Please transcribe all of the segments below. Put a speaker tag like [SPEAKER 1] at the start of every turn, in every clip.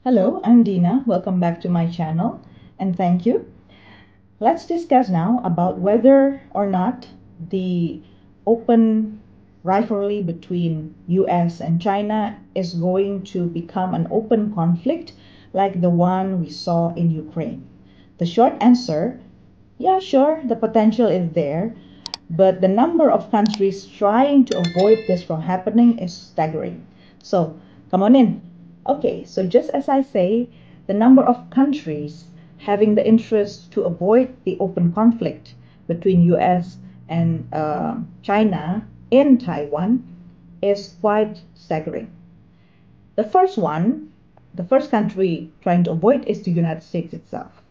[SPEAKER 1] Hello, I'm Dina. Welcome back to my channel and thank you. Let's discuss now about whether or not the open rivalry between US and China is going to become an open conflict like the one we saw in Ukraine. The short answer, yeah, sure, the potential is there, but the number of countries trying to avoid this from happening is staggering. So, come on in. Okay, so just as I say, the number of countries having the interest to avoid the open conflict between US and China in Taiwan is quite staggering. The first one, the first country trying to avoid is the United States itself.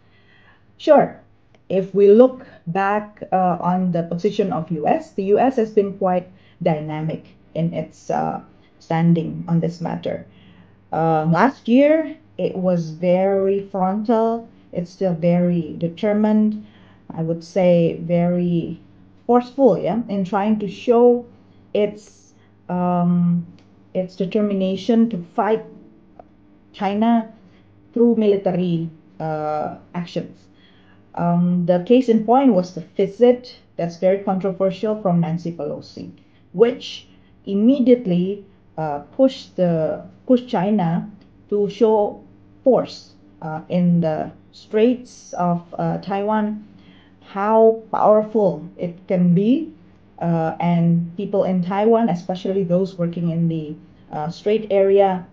[SPEAKER 1] Sure, if we look back on the position of US, the US has been quite dynamic in its standing on this matter. Last year, it was very frontal. It's still very determined. I would say very forceful, yeah, in trying to show its um, its determination to fight China through military actions. The case in point was the visit that's very controversial from Nancy Pelosi, which immediately pushed China to show force in the Straits of Taiwan, how powerful it can be, and people in Taiwan, especially those working in the Strait area,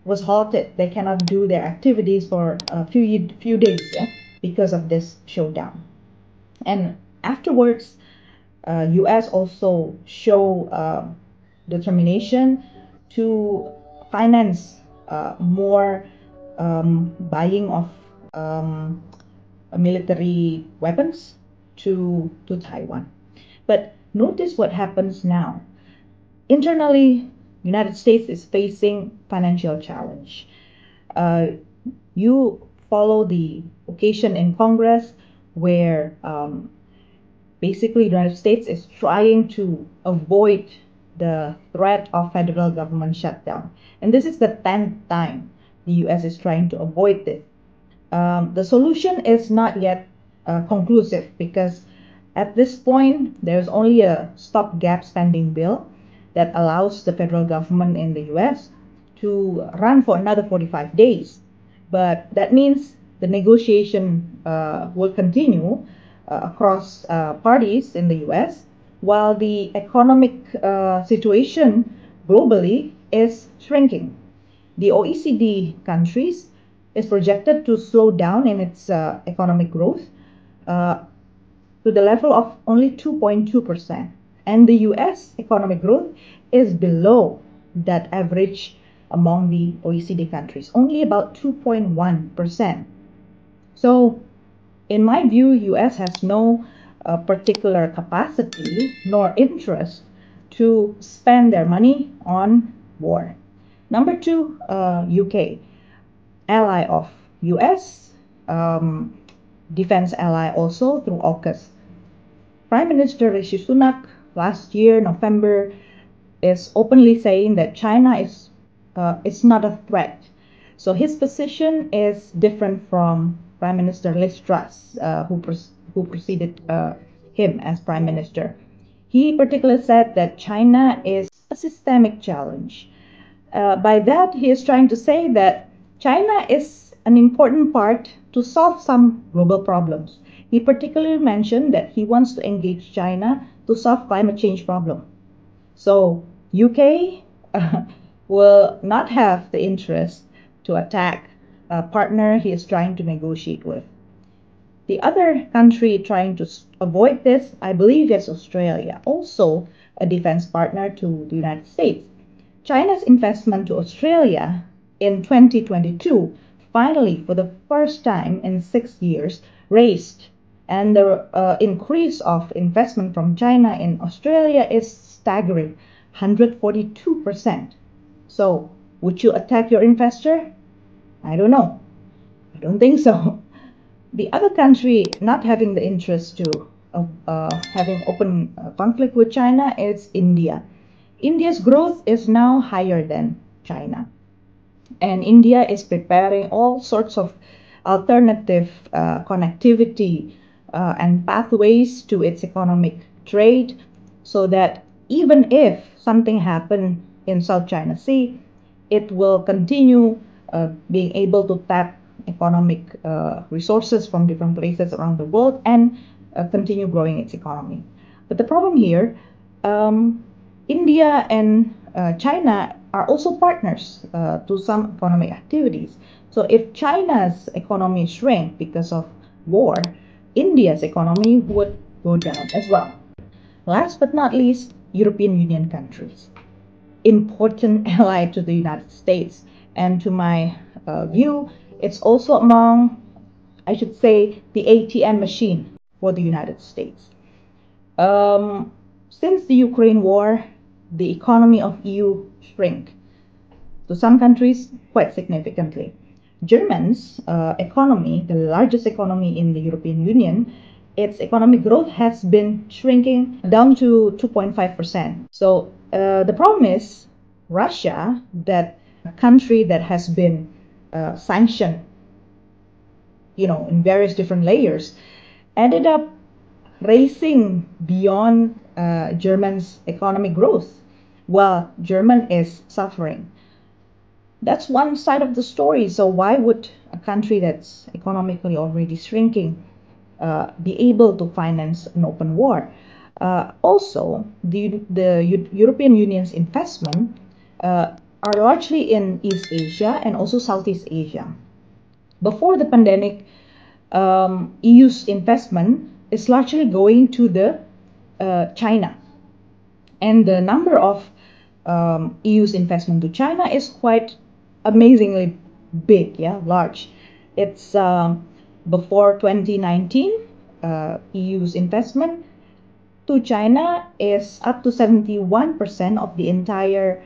[SPEAKER 1] was halted. They cannot do their activities for a few days, yeah, because of this showdown. And afterwards, U.S. also show determination to finance more buying of um, military weapons to Taiwan. But notice what happens now. Internally, United States is facing financial challenge. Uh, you follow the occasion in Congress where basically the United States is trying to avoid the threat of federal government shutdown. And this is the 10th time the US is trying to avoid this. The solution is not yet conclusive because at this point, there's only a stopgap spending bill that allows the federal government in the US to run for another 45 days. But that means the negotiation will continue across parties in the US while the economic situation globally is shrinking. The OECD countries is projected to slow down in its economic growth uh, to the level of only 2.2%. And the US economic growth is below that average among the OECD countries, only about 2.1%. So, in my view, US has no particular capacity nor interest to spend their money on war. Number two, UK, ally of US, um, defense ally also through AUKUS. Prime Minister Rishi Sunak last year, November, is openly saying that China is not a threat. So his position is different from Prime Minister Liz Truss, who preceded him as Prime Minister. He particularly said that China is a systemic challenge. By that, he is trying to say that China is an important part to solve some global problems. He particularly mentioned that he wants to engage China to solve climate change problem. So UK will not have the interest to attack a partner he is trying to negotiate with. The other country trying to avoid this, I believe, is Australia, also a defense partner to the United States. China's investment to Australia in 2022 finally, for the first time in 6 years, raised. And the increase of investment from China in Australia is staggering, 142%. So, would you attack your investor? I don't know. I don't think so. The other country not having the interest to having open conflict with China is India. India's growth is now higher than China. And India is preparing all sorts of alternative connectivity and pathways to its economic trade, so that even if something happened in South China Sea, it will continue being able to tap economic resources from different places around the world and continue growing its economy. But the problem here, India and China are also partners to some economic activities. So if China's economy shrank because of war, India's economy would go down as well. Last but not least, European Union countries, important ally to the United States. And to my view, it's also among, I should say, the ATM machine for the United States. Since the Ukraine war, the economy of EU shrank to some countries quite significantly. Germany's economy, the largest economy in the European Union, its economic growth has been shrinking down to 2.5%. So the problem is Russia, that country that has been sanctioned, in various different layers, ended up racing beyond Germany's economic growth, while Germany is suffering. That's one side of the story. So why would a country that's economically already shrinking be able to finance an open war? Also, the European Union's investment are largely in East Asia and also Southeast Asia. Before the pandemic, EU's investment is largely going to the China, and the number of EU's investment to China is quite amazingly big, large. It's before 2019, EU's investment to China is up to 71% of the entire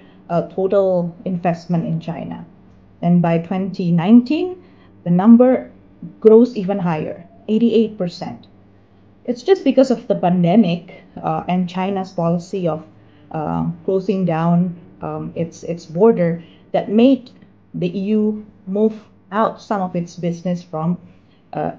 [SPEAKER 1] total investment in China. And by 2019, the number grows even higher, 88%. It's just because of the pandemic and China's policy of closing down its border that made the EU move out some of its business from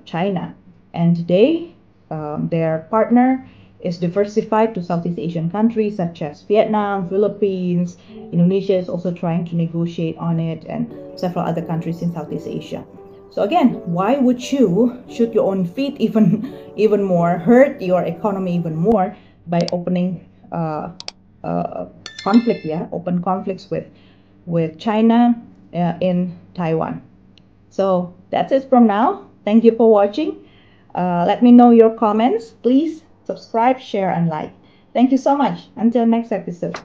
[SPEAKER 1] China. And today, their partner is diversified to Southeast Asian countries such as Vietnam, Philippines. Indonesia is also trying to negotiate on it, and several other countries in Southeast Asia. So again, why would you shoot your own feet even more, hurt your economy even more by opening conflict, open conflicts with China in Taiwan? So that's it from now. Thank you for watching. Let me know your comments. Please subscribe, share, and like. Thank you so much. Until next episode.